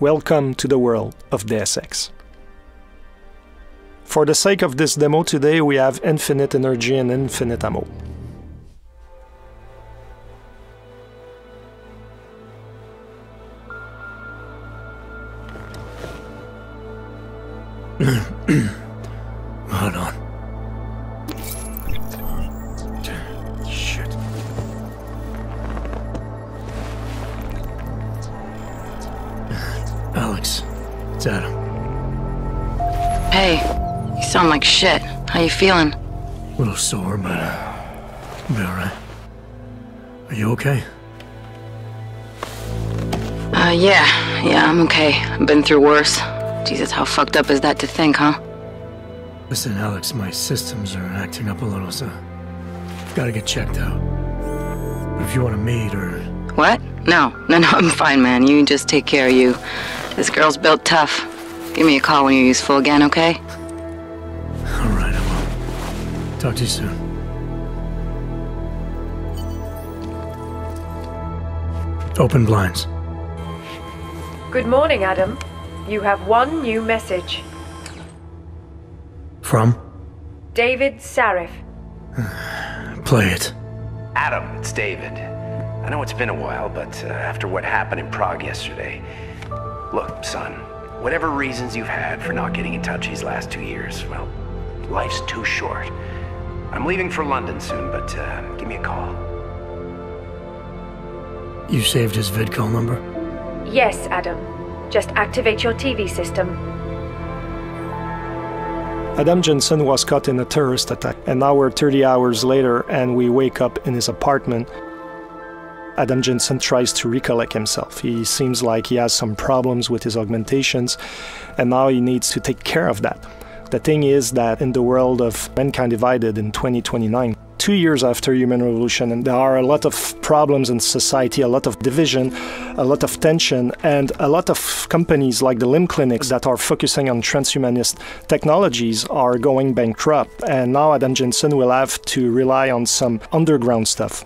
Welcome to the world of Deus Ex. For the sake of this demo today, we have infinite energy and infinite ammo. Hold on. Shit. Alex, it's Adam. Hey, you sound like shit. How you feeling? A little sore, but I'll be alright. Are you okay? Yeah, I'm okay. I've been through worse. Jesus, how fucked up is that to think, huh? Listen, Alex, my systems are acting up a little, so I've got to get checked out. But if you want to meet or... What? No, I'm fine, man. You just take care of you. This girl's built tough. Give me a call when you're useful again, okay? Alright, I will. Talk to you soon. Open blinds. Good morning, Adam. You have one new message. From? David Sarif. Play it. Adam, it's David. I know it's been a while, but after what happened in Prague yesterday... Look, son, whatever reasons you've had for not getting in touch these last 2 years, well, life's too short. I'm leaving for London soon, but give me a call. You saved his vidcall number? Yes, Adam. Just activate your TV system. Adam Jensen was caught in a terrorist attack, and now we're 30 hours later and we wake up in his apartment. Adam Jensen tries to recollect himself. He seems like he has some problems with his augmentations, and now he needs to take care of that. The thing is that in the world of mankind divided in 2029, 2 years after human revolution, and there are a lot of problems in society, a lot of division, a lot of tension, and a lot of companies like the limb clinics that are focusing on transhumanist technologies are going bankrupt, and now Adam Jensen will have to rely on some underground stuff.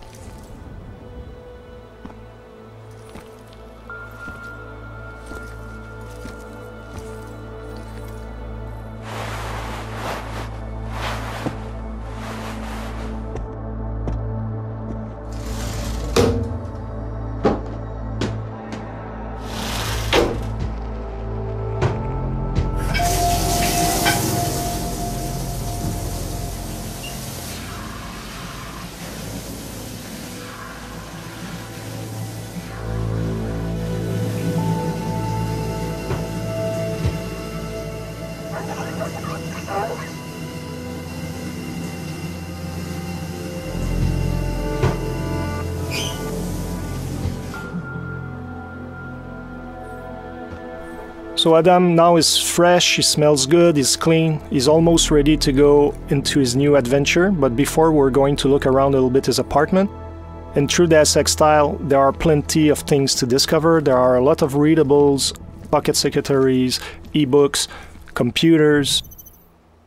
So Adam now is fresh, he smells good, he's clean, he's almost ready to go into his new adventure, but before we're going to look around a little bit his apartment. In true Deus Ex style, there are plenty of things to discover. There are a lot of readables, pocket secretaries, ebooks, computers,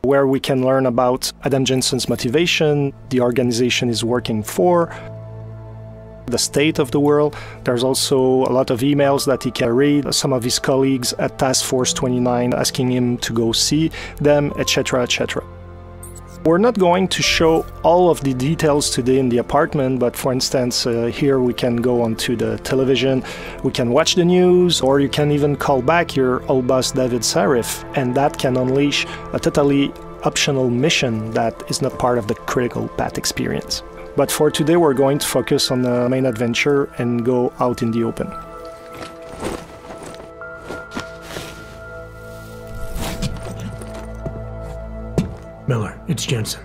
where we can learn about Adam Jensen's motivation, the organization he's working for, the state of the world. There's also a lot of emails that he can read, some of his colleagues at Task Force 29 asking him to go see them, etc., etc. We're not going to show all of the details today in the apartment, but for instance, here we can go onto the television, we can watch the news, or you can even call back your old boss David Sarif, and that can unleash a totally optional mission that is not part of the critical path experience. But for today, we're going to focus on the main adventure and go out in the open. Miller, it's Jensen.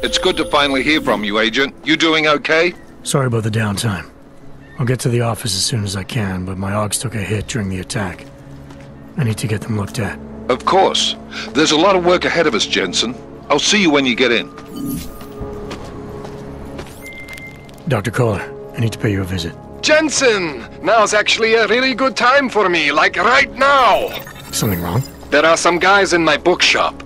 It's good to finally hear from you, Agent. You doing okay? Sorry about the downtime. I'll get to the office as soon as I can, but my augs took a hit during the attack. I need to get them looked at. Of course. There's a lot of work ahead of us, Jensen. I'll see you when you get in. Dr. Kohler, I need to pay you a visit. Jensen! Now's actually a really good time for me, like right now! Something wrong? There are some guys in my bookshop.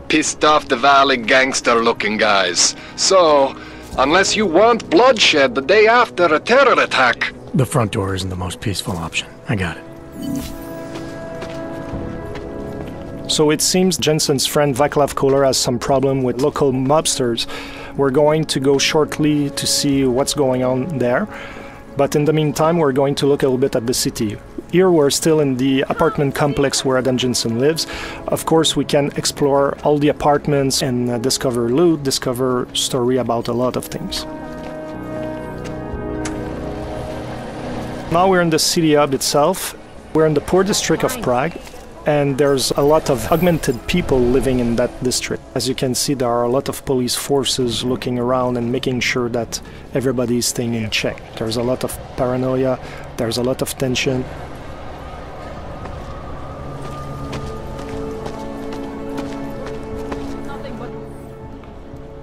Pissed off the Valley gangster-looking guys. So, unless you want bloodshed the day after a terror attack... The front door isn't the most peaceful option. I got it. So it seems Jensen's friend Vaclav Kohler has some problem with local mobsters. We're going to go shortly to see what's going on there. But in the meantime, we're going to look a little bit at the city. Here we're still in the apartment complex where Adam Jensen lives. Of course, we can explore all the apartments and discover loot, discover story about a lot of things. Now we're in the Cityhub itself. We're in the poor district of Prague, and there's a lot of augmented people living in that district. As you can see, there are a lot of police forces looking around and making sure that everybody is staying in check. There's a lot of paranoia, there's a lot of tension.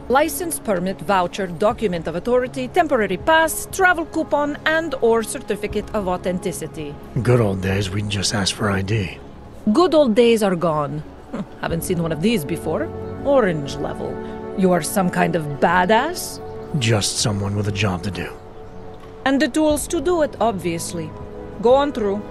License, permit, voucher, document of authority, temporary pass, travel coupon, and/or certificate of authenticity. Good old days, we'd just ask for ID. Good old days are gone. Haven't seen one of these before. Orange level. You are some kind of badass? Just someone with a job to do. And the tools to do it, obviously. Go on through.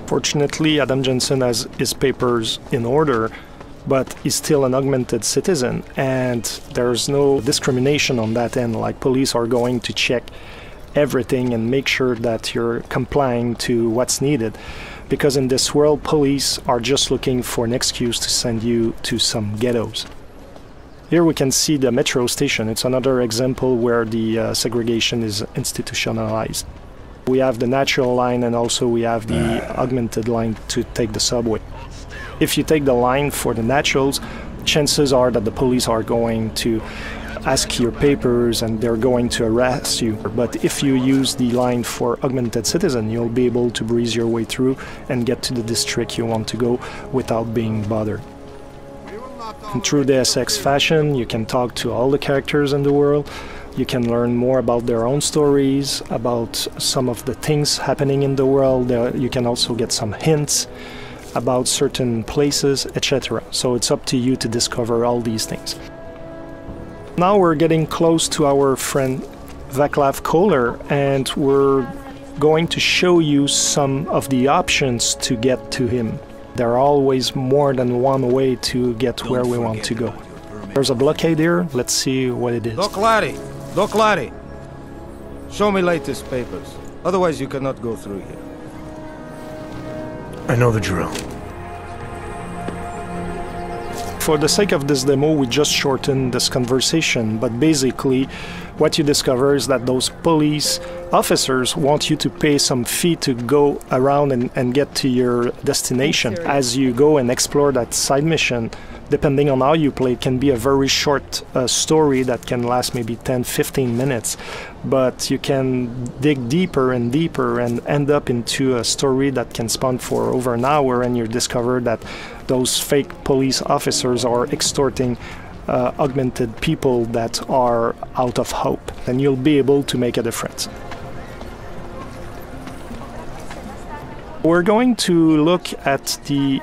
Fortunately, Adam Jensen has his papers in order, but he's still an augmented citizen, and there's no discrimination on that end. Like, police are going to check everything and make sure that you're complying to what's needed. Because in this world, police are just looking for an excuse to send you to some ghettos. Here we can see the metro station. It's another example where the segregation is institutionalized. We have the natural line, and also we have the augmented line to take the subway. If you take the line for the naturals, chances are that the police are going to ask your papers and they're going to arrest you. But if you use the line for augmented citizen, you'll be able to breeze your way through and get to the district you want to go without being bothered. And through the SX fashion, you can talk to all the characters in the world. You can learn more about their own stories, about some of the things happening in the world. You can also get some hints about certain places, etc. So it's up to you to discover all these things. Now we're getting close to our friend Vaclav Kohler, and we're going to show you some of the options to get to him. There are always more than one way to get where we want to go. There's a blockade here. Let's see what it is. Doc Larry, show me latest papers. Otherwise you cannot go through here. I know the drill. For the sake of this demo, we just shortened this conversation, but basically what you discover is that those police officers want you to pay some fee to go around and get to your destination. As you go and explore that side mission, depending on how you play, it can be a very short story that can last maybe 10-15 minutes, but you can dig deeper and deeper and end up into a story that can span for over an hour, and you discover that those fake police officers are extorting augmented people that are out of hope, and you'll be able to make a difference. We're going to look at the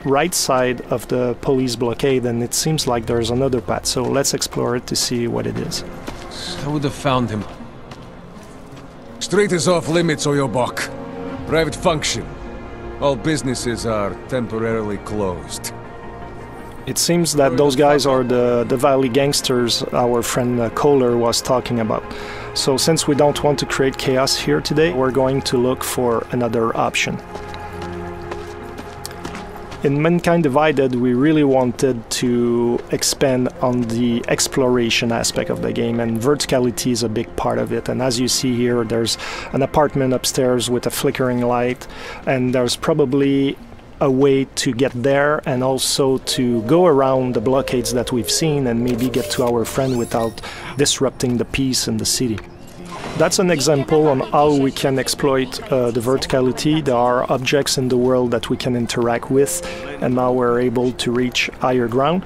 right side of the police blockade, and it seems like there's another path, so let's explore it to see what it is. I would have found him. Street is off limits, or your buck. Private function. All businesses are temporarily closed. It seems that those guys are the Valley gangsters our friend Kohler was talking about. So since we don't want to create chaos here today, we're going to look for another option. In Mankind Divided, we really wanted to expand on the exploration aspect of the game, and verticality is a big part of it. And as you see here, there's an apartment upstairs with a flickering light, and there's probably a way to get there and also to go around the blockades that we've seen and maybe get to our friend without disrupting the peace in the city. That's an example on how we can exploit the verticality. There are objects in the world that we can interact with, and now we're able to reach higher ground.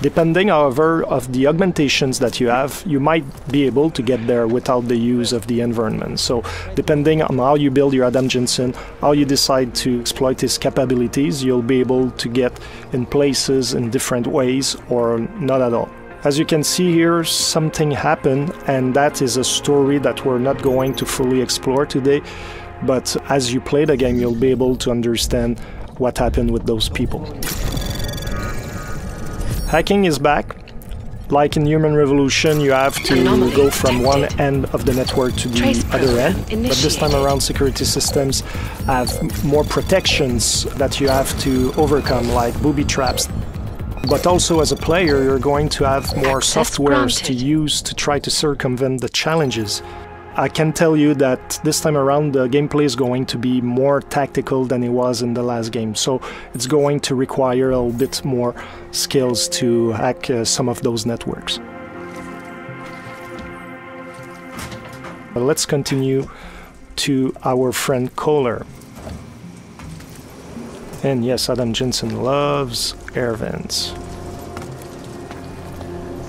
Depending, however, of the augmentations that you have, you might be able to get there without the use of the environment. So depending on how you build your Adam Jensen, how you decide to exploit his capabilities, you'll be able to get in places in different ways or not at all. As you can see here, something happened, and that is a story that we're not going to fully explore today. But as you play the game, you'll be able to understand what happened with those people. Hacking is back. Like in Human Revolution, you have to go from one end of the network to the other end. But this time around, security systems have more protections that you have to overcome, like booby traps. But also as a player, you're going to have more softwares to use to try to circumvent the challenges. I can tell you that this time around the gameplay is going to be more tactical than it was in the last game, so it's going to require a little bit more skills to hack some of those networks. But let's continue to our friend Kohler. And yes, Adam Jensen loves air vents.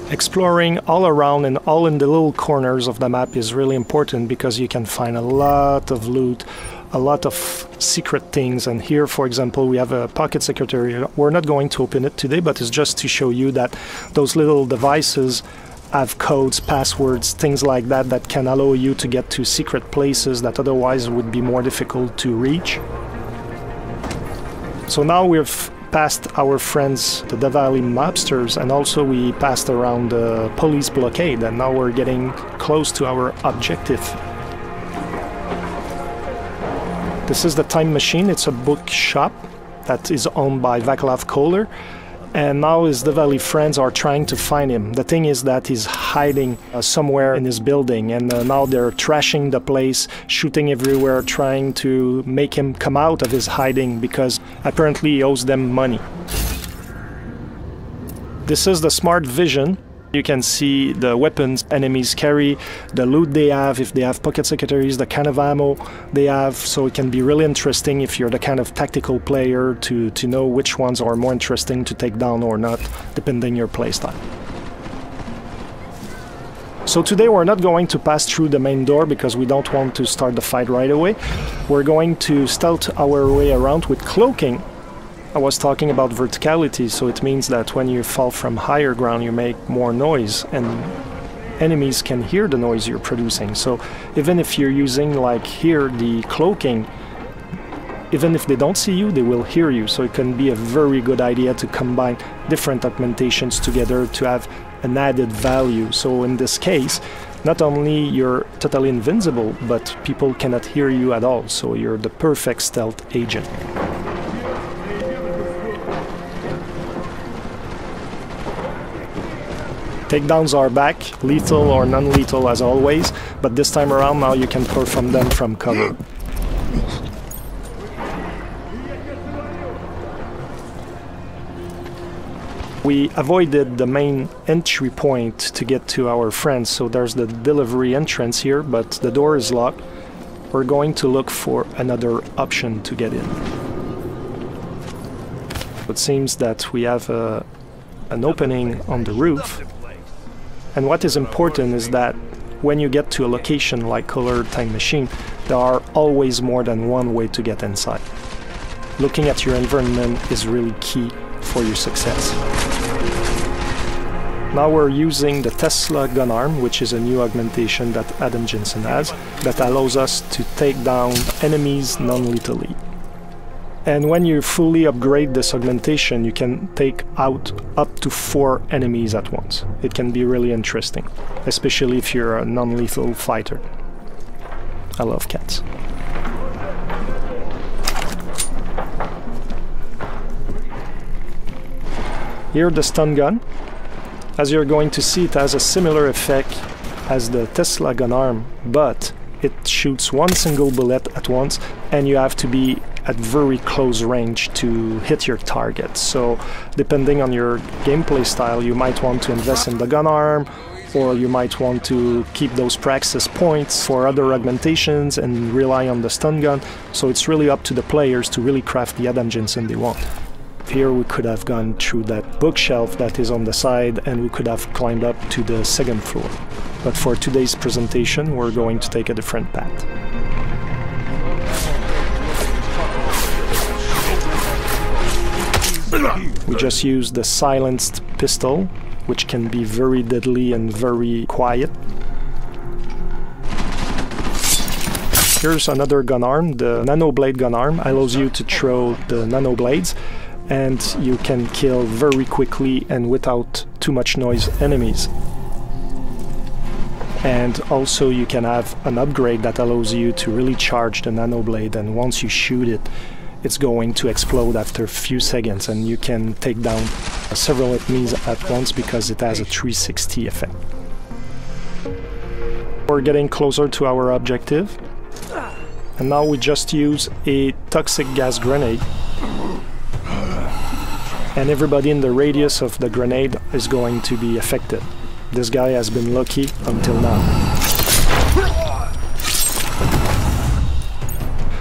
Exploring all around and all in the little corners of the map is really important because you can find a lot of loot, a lot of secret things. And here, for example, we have a pocket secretary. We're not going to open it today, but it's just to show you that those little devices have codes, passwords, things like that that can allow you to get to secret places that otherwise would be more difficult to reach. So now we've passed our friends, the Valley mobsters, and also we passed around the police blockade, and now we're getting close to our objective. This is the Time Machine. It's a bookshop that is owned by Vaclav Kohler, and now his Valley friends are trying to find him. The thing is that he's hiding somewhere in his building, and now they're trashing the place, shooting everywhere, trying to make him come out of his hiding because apparently he owes them money. This is the smart vision. You can see the weapons enemies carry, the loot they have, if they have pocket secretaries, the kind of ammo they have, so it can be really interesting if you're the kind of tactical player to know which ones are more interesting to take down or not, depending your playstyle. So today we're not going to pass through the main door because we don't want to start the fight right away. We're going to stealth our way around with cloaking. I was talking about verticality, so it means that when you fall from higher ground you make more noise and enemies can hear the noise you're producing. So even if you're using, like here, the cloaking, even if they don't see you, they will hear you. So it can be a very good idea to combine different augmentations together to have an added value. So in this case, not only you're totally invincible, but people cannot hear you at all. So you're the perfect stealth agent. Takedowns are back, lethal or non-lethal as always, but this time around now you can perform them from cover. We avoided the main entry point to get to our friends, so there's the delivery entrance here, but the door is locked. We're going to look for another option to get in. It seems that we have an opening on the roof. And what is important is that when you get to a location like Kohler Time Machine, there are always more than one way to get inside. Looking at your environment is really key for your success. Now we're using the Tesla gun arm, which is a new augmentation that Adam Jensen has, that allows us to take down enemies non-lethally. And when you fully upgrade this augmentation, you can take out up to 4 enemies at once. It can be really interesting, especially if you're a non-lethal fighter. I love cats. Here the stun gun. As you're going to see, it has a similar effect as the Tesla gun arm, but it shoots one single bullet at once, and you have to be at very close range to hit your target. So depending on your gameplay style, you might want to invest in the gun arm, or you might want to keep those praxis points for other augmentations and rely on the stun gun. So it's really up to the players to really craft the Adam Jensen they want. Here we could have gone through that bookshelf that is on the side and we could have climbed up to the second floor. But for today's presentation, we're going to take a different path. We just use the silenced pistol, which can be very deadly and very quiet. Here's another gun arm. The nano blade gun arm allows you to throw the nano blades, and you can kill very quickly and without too much noise enemies. And also you can have an upgrade that allows you to really charge the nano blade, and once you shoot it, it's going to explode after a few seconds, and you can take down several enemies at once because it has a 360 effect. We're getting closer to our objective, and now we just use a toxic gas grenade, and everybody in the radius of the grenade is going to be affected. This guy has been lucky until now.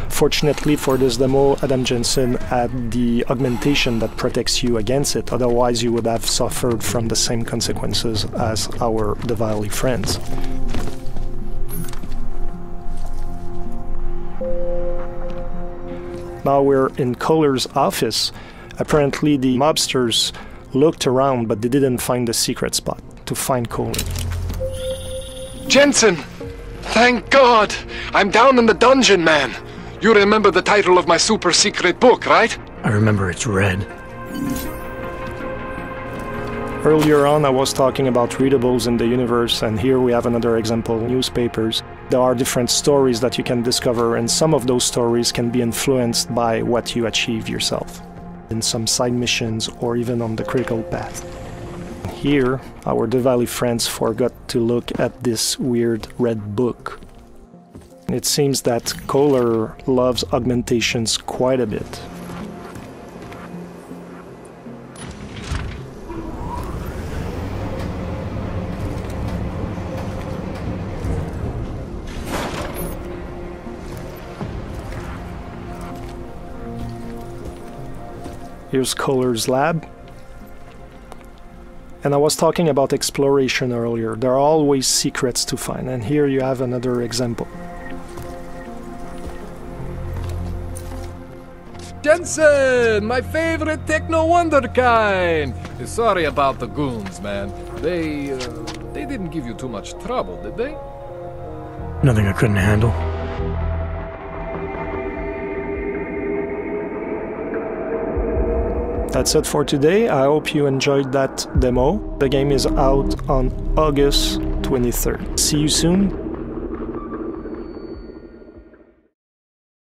Fortunately for this demo, Adam Jensen had the augmentation that protects you against it, otherwise you would have suffered from the same consequences as our Diwali friends. Now we're in Kohler's office. Apparently the mobsters looked around, but they didn't find the secret spot to find Kohler. Jensen! Thank God! I'm down in the dungeon, man! You remember the title of my super secret book, right? I remember it's red. Earlier on I was talking about readables in the universe, and here we have another example, newspapers. There are different stories that you can discover, and some of those stories can be influenced by what you achieve yourself in some side missions or even on the critical path. Here, our Diwali friends forgot to look at this weird red book. It seems that Kohler loves augmentations quite a bit. Here's Kohler's lab. And I was talking about exploration earlier. There are always secrets to find, and here you have another example. Jensen, my favorite techno wonderkind. Sorry about the goons, man. They didn't give you too much trouble, did they? Nothing I couldn't handle. That's it for today. I hope you enjoyed that demo. The game is out on August 23rd. See you soon.